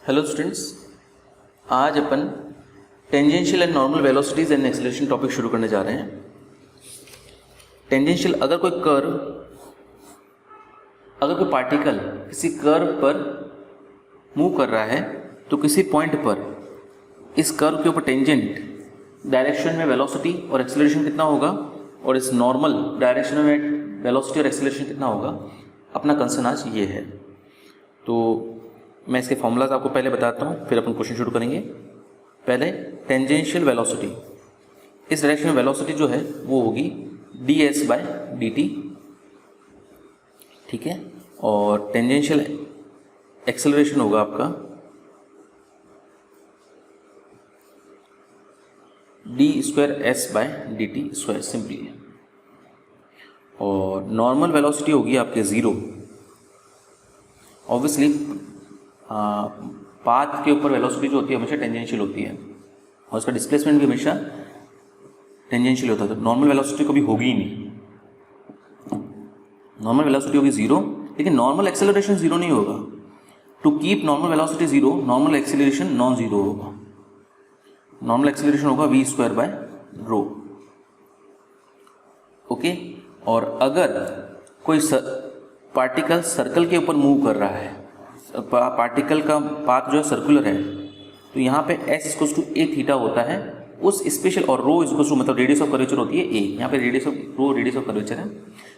Hello students, आज अपन tangential and normal velocities and acceleration topic शुरू करने जा रहे हैं। टेंजेंशियल, अगर कोई पार्टिकल किसी कर्व पर मूव कर रहा है तो किसी पॉइंट पर इस कर्व के ऊपर टेंजेंट डायरेक्शन में वेलोसिटी और एक्सेलरेशन कितना होगा और इस नॉर्मल डायरेक्शन में वेलोसिटी और एक्सेलरेशन कितना होगा, अपना कंसर्न आज ये है। तो मैं इसके फॉर्मूलाज आपको पहले बताता हूँ, फिर अपन क्वेश्चन शुरू करेंगे। पहले टेंजेंशियल वेलोसिटी, इस डायरेक्शन में वेलोसिटी जो है वो होगी ds/dt, ठीक है। और टेंजेंशियल एक्सेलरेशन होगा आपका d²s/dt², सिंपली। और नॉर्मल वेलोसिटी होगी आपके ज़ीरो। ऑब्वियसली पाथ के ऊपर वेलोसिटी जो होती है हमेशा टेंजेंशियल होती है और उसका डिस्प्लेसमेंट भी हमेशा टेंजेंशियल होता है। तो नॉर्मल वेलोसिटी कभी होगी ही नहीं, नॉर्मल वेलोसिटी होगी ज़ीरो, लेकिन नॉर्मल एक्सेलरेशन ज़ीरो नहीं होगा। To keep normal velocity zero, normal acceleration non zero होगा। नॉर्मल एक्सेलरेशन होगा v²/ρ, ओके। और अगर कोई पार्टिकल सर्कल के ऊपर मूव कर रहा है, पार्टिकल का पाथ जो है सर्कुलर है, तो यहाँ पे s=a θ होता है उस स्पेशल, और ρ मतलब रेडियस ऑफ कर्वेचर होती है a, यहाँ पे रेडियस ऑफ कर्वेचर है।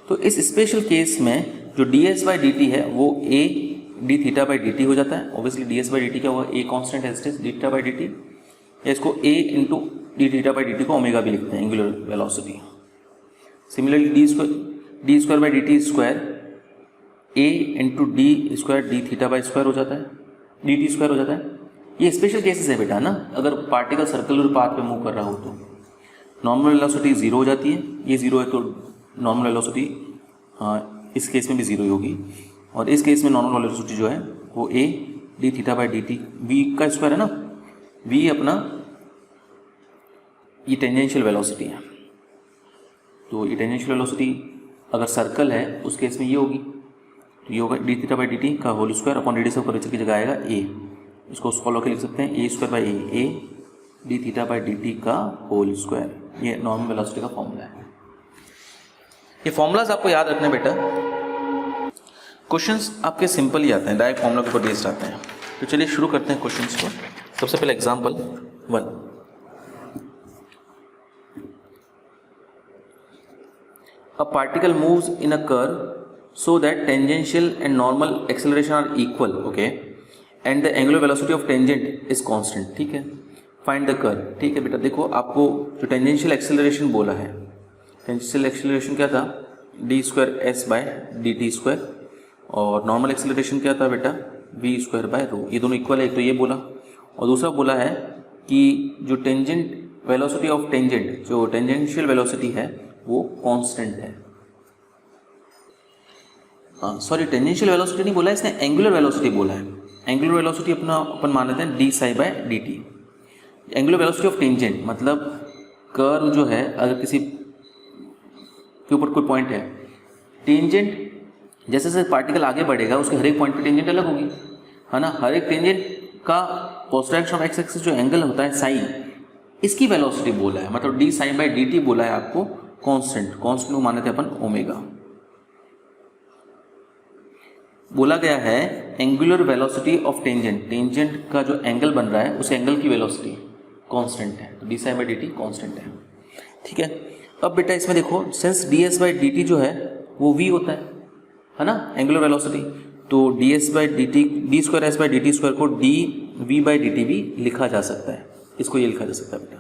तो इस स्पेशल केस में जो ds/dt है वो a dθ/dt हो जाता है। ऑब्वियसली ds/dt क्या हुआ, a कांस्टेंट है, dθ/dt, या इसको a × dθ/dt को ओमेगा भी लिखते हैं, angular velocity. Similarly d²/dt² a × d2 हो जाता है, dt² हो जाता है। ये स्पेशल केसेस है बेटा ना, अगर पार्टिकल सर्कुलर पाथ पे मूव कर रहा हो तो नॉर्मल वेलोसिटी ज़ीरो हो जाती है। ये ज़ीरो है तो नॉर्मल वेलोसिटी इस केस में भी ज़ीरो ही होगी, और इस केस में नॉर्मल वेलोसिटी जो है वो a dθ/dt, v² है ना, v अपना ये टेंजेंशियल वेलोसिटी है। तो ये टेंजेंशियल वेलोसिटी अगर सर्कल है उस केस में ये होगी, तो ये होगा dθ/dt का whole square upon radius of curvature की जगह आएगा a। इसको फॉलो के लिख सकते हैं a² dθ/dt का होल स्क्वायर। ये नॉर्मल वेलोसिटी का फॉर्मूला है। ये फॉर्मूलाज आपको याद रखना बेटा, क्वेश्चंस आपके सिंपल ही आते हैं, डायरेक्ट फॉर्मूला के ऊपर बेस्ड आते हैं। तो चलिए शुरू करते हैं क्वेश्चंस को। सबसे पहले example 1। A particle moves in a curve so that tangential and normal acceleration are equal, okay, and the angular velocity of tangent is constant, ठीक है। Find the curve, ठीक है बेटा। देखो आपको जो टेंजेंशियल एक्सेलरेशन बोला है, टेंजेंशियल एक्सेलरेशन क्या था, d²s/dt², और नॉर्मल एक्सेलरेशन क्या था बेटा, v²/ρ। ये दोनों इक्वल है, एक तो ये बोला, और दूसरा बोला है कि जो टेंजेंट वेलोसिटी ऑफ टेंजेंट, जो टेंजेंशियल वेलोसिटी है वो कांस्टेंट है। सॉरी, टेंजेंशियल वेलोसिटी नहीं बोला है इसने, एंगुलर वेलोसिटी बोला है। एंगुलर वेलोसिटी अपन मान लेते हैं d/dt। Angular velocity of tangent मतलब कर्व जो है, अगर किसी के ऊपर कोई पॉइंट है, टेंजेंट जैसे जैसे पार्टिकल आगे बढ़ेगा उसके हर एक पॉइंट पे टेंजेंट अलग होगी, है ना। हर एक टेंजेंट का post direction of x axis जो एंगल होता है साइन, इसकी वेलोसिटी बोला है, मतलब d/dt बोला है आपको कांस्टेंट को माने थे अपन ओमेगा। बोला गया है एंगुलर वेलोसिटी ऑफ टेंजेंट का जो एंगल बन रहा है उस एंगल की वेलोसिटी कांस्टेंट है, तो d/dt कांस्टेंट है, ठीक है। अब बेटा इसमें देखो, सिंस ds/dt जो है वो v होता है ना, एंगुलर वेलोसिटी, तो d²s/dt² को dv/dt भी लिखा जा सकता है, इसको ये लिखा जा सकता है बेटा,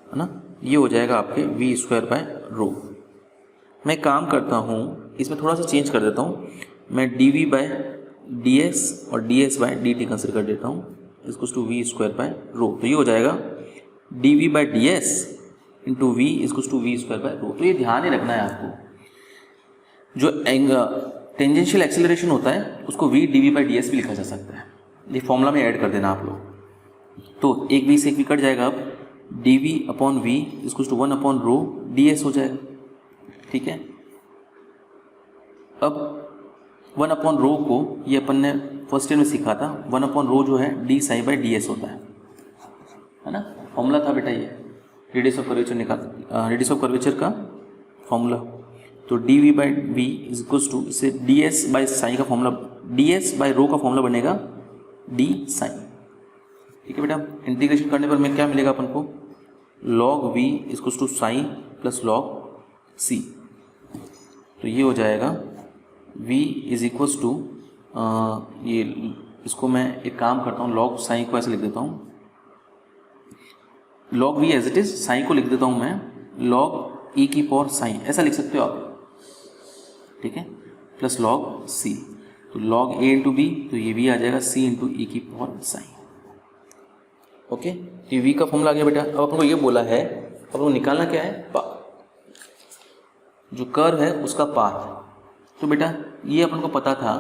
है ना। ये हो जाएगा आपके v²/ρ। मैं काम करता हूँ, इसमें थोड़ा सा चेंज कर देता हूँ, मैं dv/ds और ds/dt कंसिडर कर देता हूँ, इसको v²/ρ। तो ये हो जाएगा dv/ds इंटू v v²/ρ। तो ये ध्यान ही रखना है आपको, जो टेंजेंशियल एक्सेलरेशन होता है उसको v dv/ds भी लिखा जा सकता है। ये फॉर्मूला में ऐड कर देना आप लोग। तो एक v से एक v कट जाएगा, अब dv/v 1/ρ ds हो जाएगा, ठीक है। अब वन अपॉन रो को ये अपन ने फर्स्ट ईयर में सीखा था, वन अपॉन रो जो है d psi by D s होता है ना। फॉर्मूला था बेटा ये radius of curvature radius of curvature का फॉर्मूला। तो d v by v is equals to, इससे डी एस बाई साई का formula, d S by rho का फॉर्मूला बनेगा डी साई। ठीक है बेटा, इंटीग्रेशन करने पर में क्या मिलेगा अपन को, log V equals to psi plus log सी। तो ये हो जाएगा v इज इक्वल्स टू, ये इसको मैं एक काम करता हूँ, लॉग साई को ऐसे लिख देता हूँ, log v as it is, psi को लिख देता हूँ मैं लॉग e की पावर साई, ऐसा लिख सकते हो आप, ठीक है, प्लस लॉग c। तो लॉग a इंटू बी, तो ये v आ जाएगा c इंटू e की पावर साई। ओके, तो v का फॉर्मूला आ गया बेटा। अब अपन को ये बोला है, अपन को निकालना क्या है, जो कर्व है उसका पाथ। तो बेटा ये अपन को पता था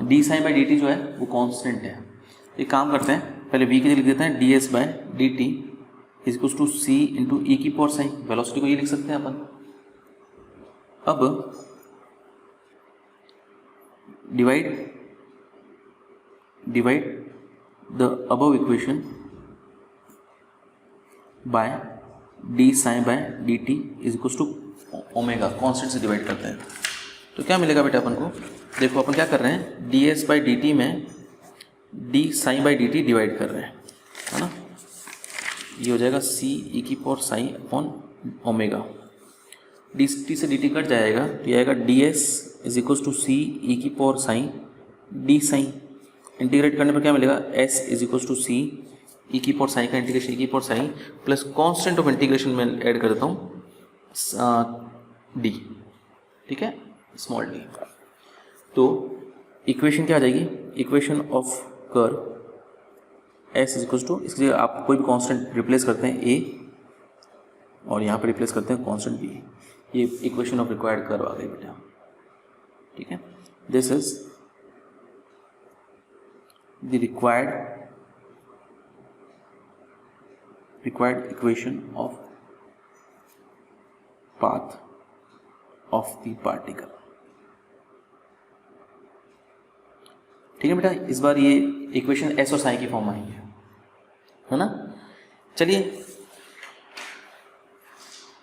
D psi by D t जो है वो कांस्टेंट है। एक काम करते हैं, पहले v की जगह लिख देते हैं D S by D T is equals to C into E की पावर साई। वेलोसिटी को ये लिख सकते हैं अपन। अब divide the above equation by d psi by D T is equals to omega, constant से डिवाइड करते हैं। तो क्या मिलेगा बेटा अपन को, देखो अपन क्या कर रहे हैं, D S by D T में D psi by D T divide कर रहे हैं, है ना। ये हो जाएगा सी ई की power psi upon omega, D T से डी टी कट जाएगा, तो ये आएगा D S is equals to C E की power psi D psi. Integrate करने पर क्या मिलेगा, S is equals to C E की पावर साई का इंटीग्रेशन ई की power psi plus constant of integration में ऐड कर देता हूँ डी, ठीक है, स्मॉल डी। तो इक्वेशन क्या आ जाएगी, equation of curve s is equals to, इसके लिए आप कोई भी कांस्टेंट रिप्लेस करते हैं ए और यहाँ पर रिप्लेस करते हैं कांस्टेंट बी। ये इक्वेशन ऑफ रिक्वायर्ड कर्व आ गई बेटा, ठीक है। This is the required equation of path of the particle। ठीक है बेटा, इस बार ये इक्वेशन एस और साई की फॉर्म आई है ना। चलिए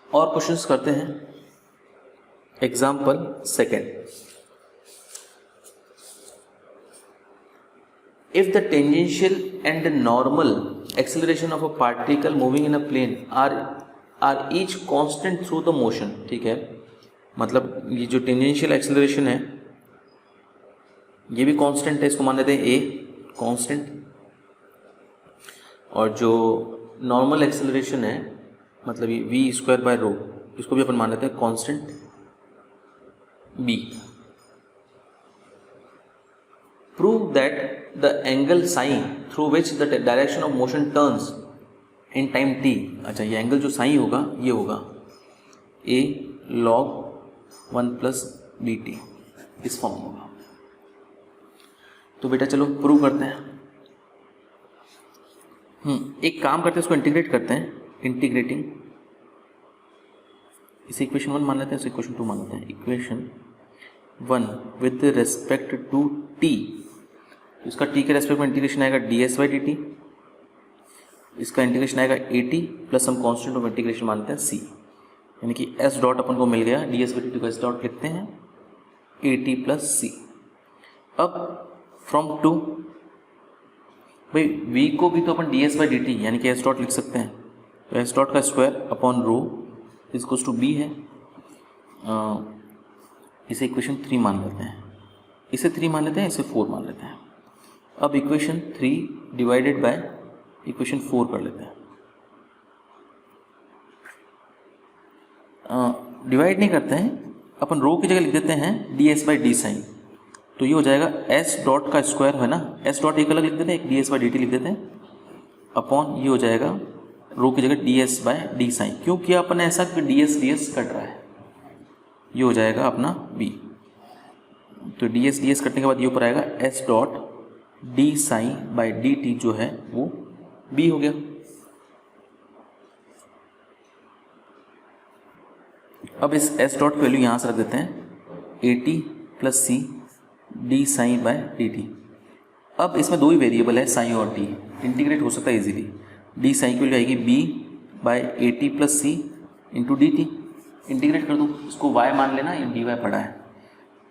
और क्वेश्चंस करते हैं। Example second, if the tangential and normal acceleration of a particle moving in a plane are each constant through the motion। ठीक है, मतलब ये जो टेंजेंशियल एक्सेलरेशन है ये भी कांस्टेंट है, इसको मान लेते हैं ए कांस्टेंट, और जो नॉर्मल एक्सेलरेशन है मतलब ये वी स्क्वायर बाय रो, इसको भी अपन मान लेते हैं constant b. Prove that the angle sine through which the direction of motion turns in time t. अच्छा, ये एंगल जो साइन होगा ये होगा a log 1 plus b t, इस फॉर्म होगा। तो बेटा चलो प्रूव करते हैं। एक काम करते हैं, इसको इंटीग्रेट करते हैं। इंटीग्रेटिंग इसे इक्वेशन 1 मान लेते हैं, इसे इक्वेशन 2 मान लेते हैं। Equation 1 with respect to t, इसका टी के रेस्पेक्ट में इंटीग्रेशन आएगा D S by D t, इसका इंटीग्रेशन आएगा ए टी प्लस हम कॉन्स्टेंट ऑफ इंटीग्रेशन मानते हैं सी, यानी कि एस डॉट अपन को मिल गया, D S by D T को एस डॉट लिखते हैं ए टी प्लस सी। अब फ्रॉम टू, भाई वी को भी तो अपन D S by D T यानी कि एस डॉट लिख सकते हैं, तो एस डॉट का square upon rho equals to B है। इसे इक्वेशन 3 मान लेते हैं, इसे 3 मान लेते हैं, इसे 4 मान लेते हैं। अब इक्वेशन 3 डिवाइडेड बाय इक्वेशन 4 कर लेते हैं। डिवाइड नहीं करते हैं अपन, रो की जगह लिख देते हैं D S by D sine, तो ये हो जाएगा एस डॉट का स्क्वायर है ना, एस डॉट एक अलग लिख देते हैं, एक D S by D T लिख देते हैं, अपॉन ये हो जाएगा रो की जगह d s by d sine. क्यों किया अपन ऐसा कि डी एस कट रहा है, ये हो जाएगा अपना बी। तो डी एस कटने के बाद ये ऊपर आएगा s dot d sign by D t जो है वो बी हो गया। अब इस एस डॉट की वैल्यू यहाँ से रख देते हैं 80 plus c d psi by D t. अब इसमें दो ही वेरिएबल है साई और टी, इंटीग्रेट हो सकता है इजीली। डी साई की वैल्यू आएगी b by a T plus c into d t. Integrate कर दूँ, इसको y मान लेना, ये डी वाई पड़ा है,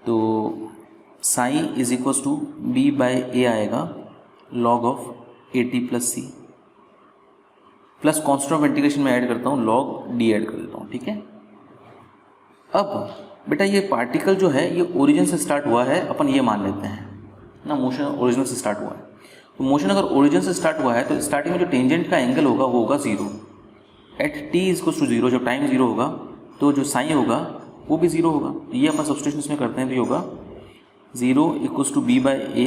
तो psi is equals to B by A आएगा log of A T plus C, plus constant of integration में ऐड करता हूँ लॉग डी ऐड कर देता हूँ, ठीक है। अब बेटा ये पार्टिकल जो है ये ओरिजिन से स्टार्ट हुआ है, अपन ये मान लेते हैं ना, मोशन ओरिजिन से स्टार्ट हुआ है। तो मोशन अगर ओरिजिन से स्टार्ट हुआ है तो स्टार्टिंग में जो टेंजेंट का एंगल होगा वो होगा zero at t is to zero. जब टाइम जीरो होगा तो जो साइन होगा वो भी जीरो होगा। ये अपन सब्स्टिट्यूशन इसमें करते हैं तो ये होगा zero equals to B by A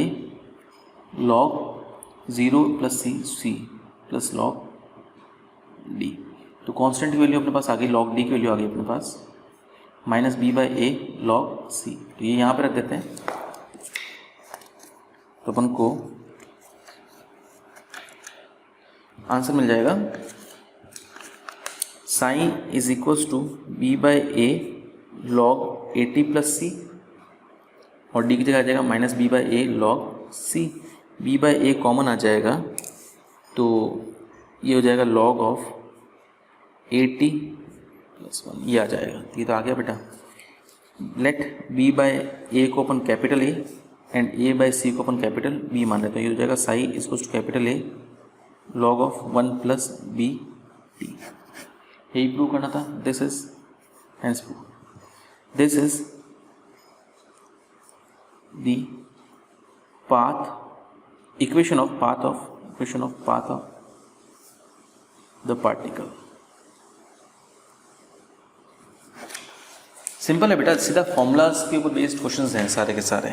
log zero plus c c plus log d. तो कांस्टेंट की वैल्यू अपने पास आ गई, लॉग डी की वैल्यू आ गई अपने पास minus B by A log सी। तो ये यहाँ पे रख देते हैं, तो अपन को आंसर मिल जाएगा psi is equals to B by A log A T plus C, और डी की जगह आ जाएगा minus B by A log C. B by A common आ जाएगा तो ये हो जाएगा log of A T plus one, ये आ जाएगा। ये तो आ गया बेटा। लेट बी बाय ए को अपन capital A and A by C को अपन कैपिटल बी मान लेते हैं। ये हो जाएगा psi is equals to capital a log of one plus b t. यही प्रूव करना था। This is hence prove, this is the path equation of path of the particle. Simple है बेटा, सीधा फॉर्मूलाज के ऊपर बेस्ड क्वेश्चंस हैं सारे के सारे।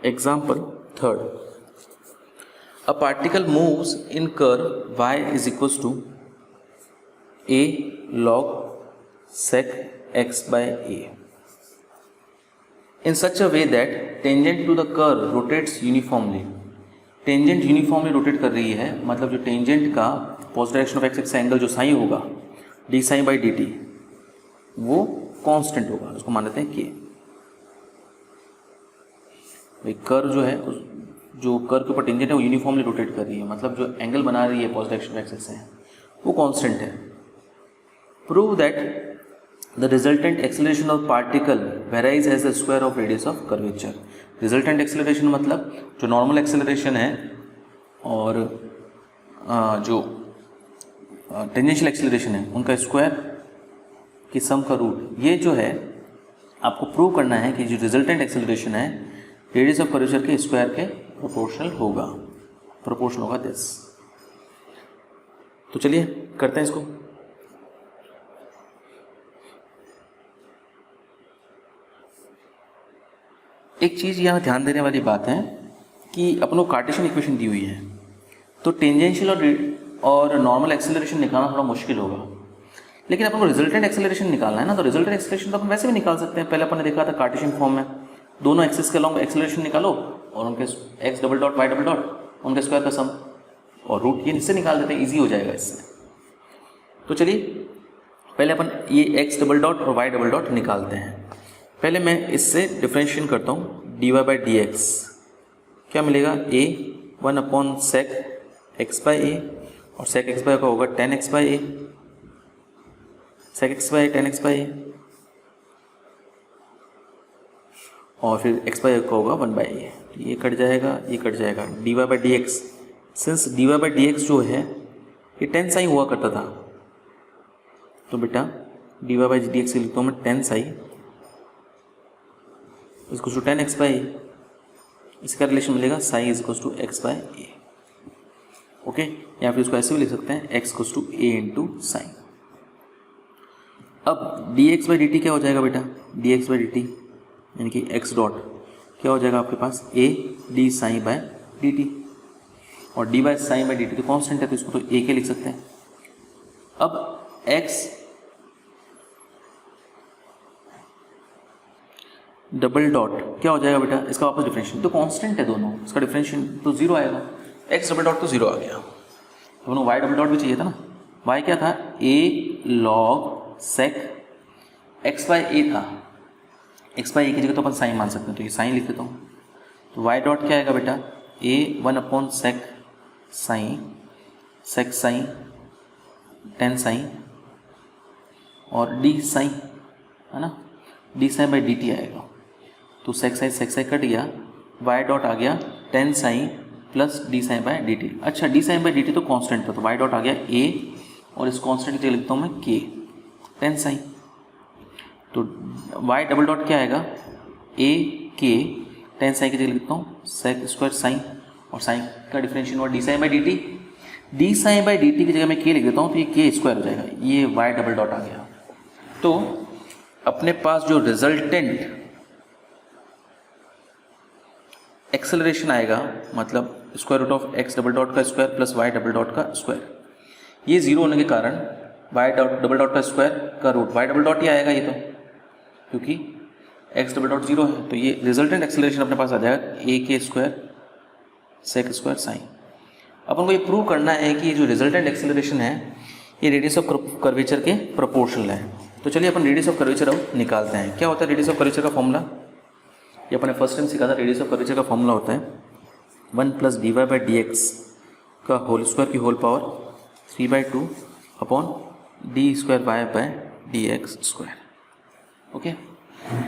Example third, a particle moves in curve y is equals to a log sec x by a in such a way that tangent to the curve rotates uniformly। Tangent uniformly rotate कर रही है, मतलब जो tangent का positive direction of x x angle जो sine होगा d sign by D t वो constant होगा, उसको मान लेते हैं के। भाई कर्व जो है, जो कर्व के ऊपर टेंजेंट है वो यूनिफॉर्मली रोटेट कर रही है, मतलब जो एंगल बना रही है positive direction of x x है वो कांस्टेंट है। Prove that the resultant acceleration of particle varies as the square of radius of curvature। resultant acceleration मतलब जो normal acceleration है और जो tangential acceleration है उनका स्क्वायर की सम का रूट। ये जो है आपको प्रूव करना है कि जो रिजल्टेंट एक्सेलरेशन है रेडियस ऑफ कर्वेचर के स्क्वायर के प्रोपोर्शनल होगा दिस। तो चलिए करते हैं इसको। एक चीज़ यहाँ ध्यान देने वाली बात है कि अपनों कार्टेशियन इक्वेशन दी हुई है, तो टेंजेंशियल और नॉर्मल एक्सेलरेशन निकालना थोड़ा मुश्किल होगा, लेकिन अपन को रिजल्टेंट एक्सेलरेशन निकालना है ना, तो रिजल्टेंट एक्सेलरेशन तो अपन वैसे भी निकाल सकते हैं। पहले अपन ने देखा था कार्टेशियन फॉर्म में, दोनों एक्सिस के अलॉन्ग एक्सेलरेशन निकालो और उनके x double dot y double dot उनके स्क्वायर का सम और रूट ये इससे निकाल देते हैं, ईजी हो जाएगा इससे। तो चलिए पहले अपन ये एक्स डबल डॉट और वाई डबल डॉट निकालते हैं। पहले मैं इससे डिफ्रेंशिएशन करता हूँ, D Y by D x क्या मिलेगा, A one upon sec X by A, और सेक एक्स बाई का होगा tan X by A, sec X by tan X by A, और फिर एक्स बाई का होगा वन बाई ए। ये कट जाएगा, ये कट जाएगा। D Y by D x, since d Y by D x जो है ये टेन साई हुआ करता था, तो बेटा D Y by D X लिखता हूँ मैं टेन साई इसको to tan X by A. इसका रिलेशन मिलेगा psi is equals to X by A, okay. या फिर इसको ऐसे भी लिख सकते हैं X equals to A into psi. अब D X by D T क्या हो जाएगा बेटा, D X by D T यानी कि एक्स डॉट क्या हो जाएगा आपके पास, A D psi by D T, और D by psi by D T तो कॉन्स्टेंट है तो इसको तो ए के लिख सकते हैं। अब एक्स डबल डॉट क्या हो जाएगा बेटा, इसका वापस डिफरेंशियल तो कांस्टेंट है दोनों, इसका डिफरेंशियल तो जीरो आएगा। एक्स डबल डॉट तो जीरो आ गया, दोनों वाई डबल डॉट भी चाहिए था ना। वाई क्या था, ए log sec X by A था, एक्स बाई ए की जगह तो अपन साइन मान सकते हैं, तो ये साइन लिख देता हूँ। तो वाई डॉट क्या आएगा बेटा, A 1 sec psi, sec psi, tan psi और डी साइन, है ना, D sign by D T आएगा। तो सेक साइन कट गया, वाई डॉट आ गया tan psi plus D sign by D T. अच्छा, D sign by D T तो कांस्टेंट था, तो वाई डॉट आ गया ए और इस कांस्टेंट की जगह लिखता हूँ मैं के, टेन साइन। तो वाई डबल डॉट क्या आएगा, ए के टेन साइन की जगह लिखता हूँ सेक स्क्वायर साइन, और साइन का डिफरेंशियल हुआ d sign by D t. D sign by D t की जगह मैं के लिख देता हूँ, तो ये के स्क्वायर हो जाएगा, ये वाई डबल डॉट आ गया। तो अपने पास जो रिजल्टेंट एक्सेलरेशन आएगा, मतलब square root of X double dot का square plus Y double dot का स्क्वायर, ये जीरो होने के कारण वाई डबल डॉट का स्क्वायर का रूट वाई डबल डॉट ही आएगा ये तो, क्योंकि एक्स डबल डॉट जीरो है। तो ये रिजल्टेंट एक्सेलरेशन अपने पास आ जाएगा ए के स्क्वायर सेक स्क्वायर साइन। अपन को ये प्रूव करना है कि ये जो रिजल्टेंट एक्सेलरेशन है ये रेडियस ऑफ कर्वेचर के प्रोपोर्शनल है। तो चलिए अपन रेडियस ऑफ कर्वेचर अब निकालते हैं। क्या होता है रेडियस ऑफ कर्वेचर का फॉर्मूला, ये अपने फर्स्ट टाइम सीखा था। रेडियस ऑफ कर्वेचर का फॉर्मूला होता है 1 plus d Y by D x का होल स्क्वायर की whole power 3/2 upon d square y by D x square. Okay,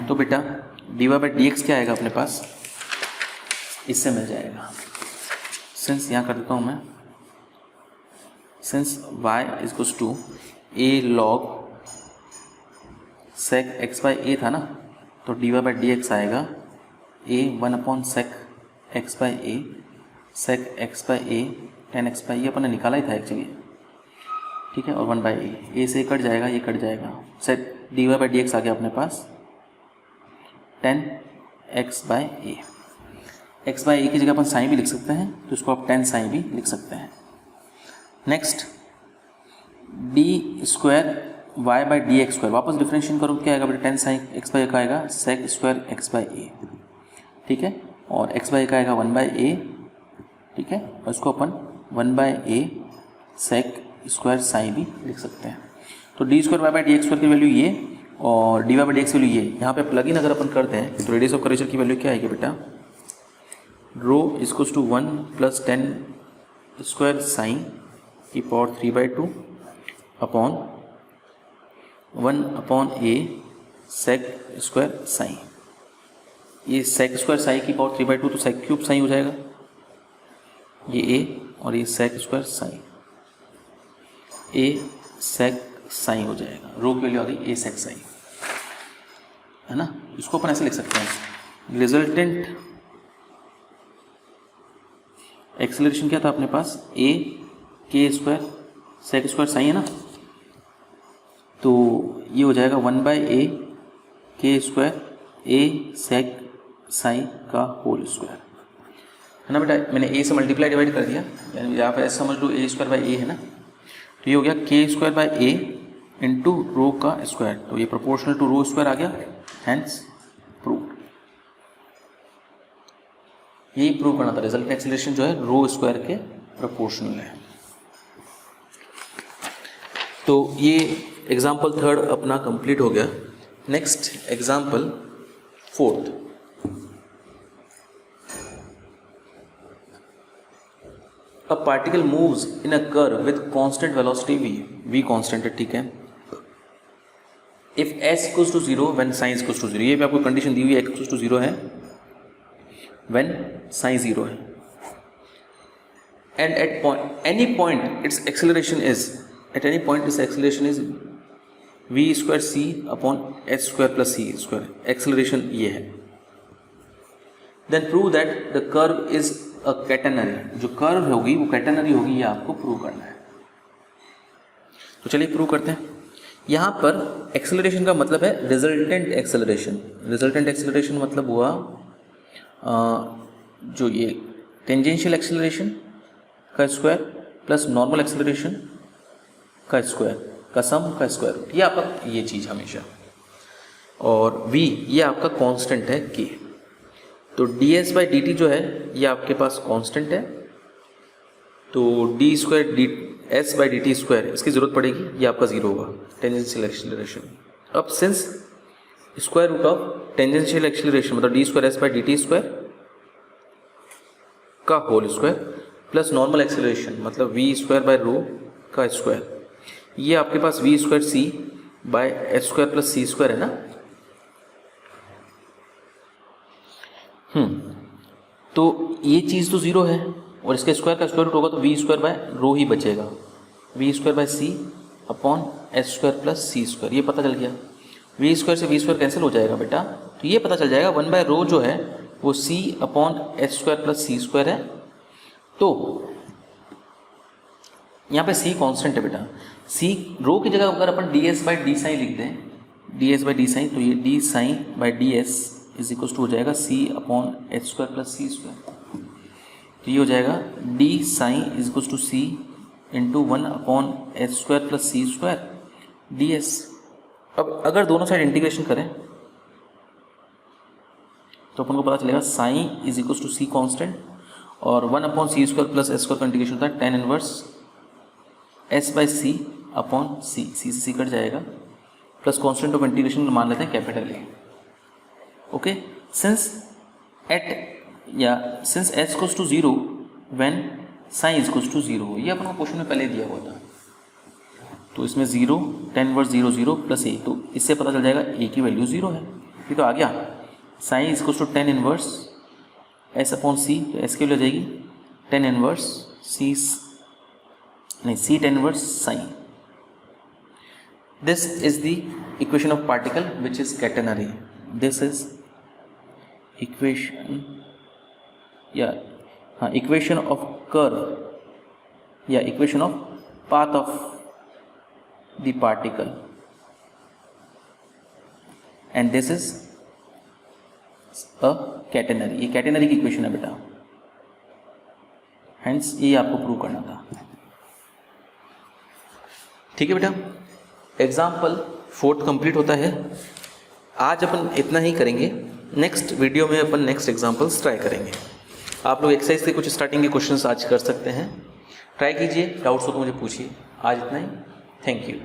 तो बेटा D Y by D x क्या आएगा अपने पास, इससे मिल जाएगा। सिंस यहाँ कर देता हूँ मैं, since y equals to A log sec X by A था ना, तो D Y by D X आएगा A 1 sec X by A sec X by A tan X by, ये अपन ने निकाला ही था एक्चुअली, ठीक है, और 1 बाई ए से कट जाएगा, ये कट जाएगा, sec D Y by D X आ गया अपने पास 10 X by A. X by A की जगह अपन साइन भी लिख सकते हैं, तो इसको आप 10 साइन भी लिख सकते हैं। Next d square y by D x square, वापस डिफरेंशिएट करो क्या आएगा बेटा, 10 साइन एक्स बाई का आएगा सेक स्क्वायर एक्स बाई ए, ठीक है, और एक्स बाई का आएगा 1 बाई ए, ठीक है, और इसको अपन 1 by A sec square sine भी लिख सकते हैं। तो d square y by D x square की वैल्यू ये और d Y by D x value ये, यहाँ पे प्लग इन अगर अपन करते हैं तो रेडियस ऑफ कर्वेचर की वैल्यू क्या आएगी बेटा, rho equals to 1 plus 10 square sine की power 3/2 upon 1 upon a sec square sine. ये सेक स्क्वायर साइन की पावर 3/2 तो सेक क्यूब साइन हो जाएगा, ये ए और ये सेक स्क्वायर साइन, ए सेक साइन हो जाएगा, रो की वैल्यू आ गई ए सेक साइन, है ना। इसको अपन ऐसे लिख सकते हैं, रिजल्टेंट एक्सेलरेशन क्या था अपने पास, ए के स्क्वायर सेक स्क्वायर साइन, है ना, तो ये हो जाएगा 1 बाई ए के स्क्वायर ए सेक साइन का होल स्क्वायर, है ना बेटा। मैंने ए से मल्टीप्लाई डिवाइड कर दिया, यानी यहाँ पर ऐसा समझ लो ए स्क्वायर बाई ए है ना, तो ये हो गया के square by A into rho का स्क्वायर, तो ये प्रोपोर्शनल टू रो स्क्वायर आ गया, हैंस प्रूव। यही प्रूव करना था, रिजल्ट एक्सेलरेशन जो है रो स्क्वायर के प्रोपोर्शनल है। तो ये एग्जाम्पल थर्ड अपना कंप्लीट हो गया। Next example fourth, a particle moves in a curve with constant velocity v constant है, ठीक है, if s equals to 0 when sin equals to 0, ये भी आपको कंडीशन दी हुई है, x इक्वल्स टू 0 है when sin 0 है, and at any point its acceleration is v square c upon h square plus c square, acceleration ये है। Then prove that the curve is a catenary, जो curve होगी वो catenary होगी, ये आपको प्रूव करना है। तो चलिए प्रूव करते हैं। यहाँ पर एक्सेलरेशन का मतलब है रिजल्टेंट एक्सेलरेशन। रिजल्टेंट एक्सेलरेशन मतलब हुआ जो ये टेंजेंशियल एक्सेलरेशन का स्क्वायर प्लस नॉर्मल एक्सेलरेशन का स्क्वायर का सम का स्क्वायर रूट, ये आपका ये चीज़ हमेशा, और v ये आपका कांस्टेंट है k। तो ds बाई dt जो है ये आपके पास कांस्टेंट है, तो d square D s by dt square इसकी ज़रूरत पड़ेगी, ये आपका 0 होगा टेंजेंशियल एक्सेलरेशन। अब since square root of tangential acceleration मतलब D square S by D T square का whole square plus normal acceleration मतलब वी स्क्वायर बाय रो का स्क्वायर। ये आपके पास V square C by H square plus C square है ना। तो ये चीज़ तो जीरो है और इसके स्क्वायर का स्क्वायर रूट होगा तो वी स्क्वायर बाय रो ही बचेगा, v square by c upon H square plus C square. ये पता चल गया, वी स्क्वायर से वी स्क्वायर कैंसिल हो जाएगा बेटा, तो ये पता चल जाएगा 1 बाय रो जो है वो सी अपॉन एच स्क्वायर प्लस सी स्क्वायर है। तो यहाँ पे सी कांस्टेंट है बेटा, सी रो की जगह अगर अपन D S by D sine लिख दें, D S by D sine, तो ये D sign by D S is equal to हो जाएगा C upon H square plus सी स्क्वायर। तो ये हो जाएगा D sine is equal to C into 1 upon H square plus C square D S. अब अगर दोनों साइड इंटीग्रेशन करें तो अपन को पता चलेगा sine is equal to C constant और 1 upon C square plus H square का इंटीग्रेशन होता है tan inverse S by C upon C, C से सी कट जाएगा प्लस कॉन्स्टेंट ऑफ इंटीग्रेशन मान लेते हैं capital A. Okay, since H equals to 0 when sine equals to 0, ये अपन को क्वेश्चन में पहले दिया हुआ था। तो इसमें 0 tan इनवर्स 0 0 प्लस ए, तो इससे पता चल जाएगा ए की वैल्यू 0 है। ठीक तो आ गया, sine equals to tan inverse S upon C, तो एस की वैल्यू आ जाएगी tan inverse C C tan inverse sine. This is the equation of particle which is catenary. This is equation equation of curve या equation of path of the particle and this is a catenary. ये catenary की equation है बेटा, hence ये आपको prove करना था। ठीक है बेटा, एग्जाम्पल 4 कंप्लीट होता है। आज अपन इतना ही करेंगे, नेक्स्ट वीडियो में अपन नेक्स्ट एग्जाम्पल्स ट्राई करेंगे। आप लोग एक्सरसाइज के कुछ स्टार्टिंग के क्वेश्चंस आज कर सकते हैं, ट्राई कीजिए, डाउट्स हो तो मुझे पूछिए। आज इतना ही, थैंक यू।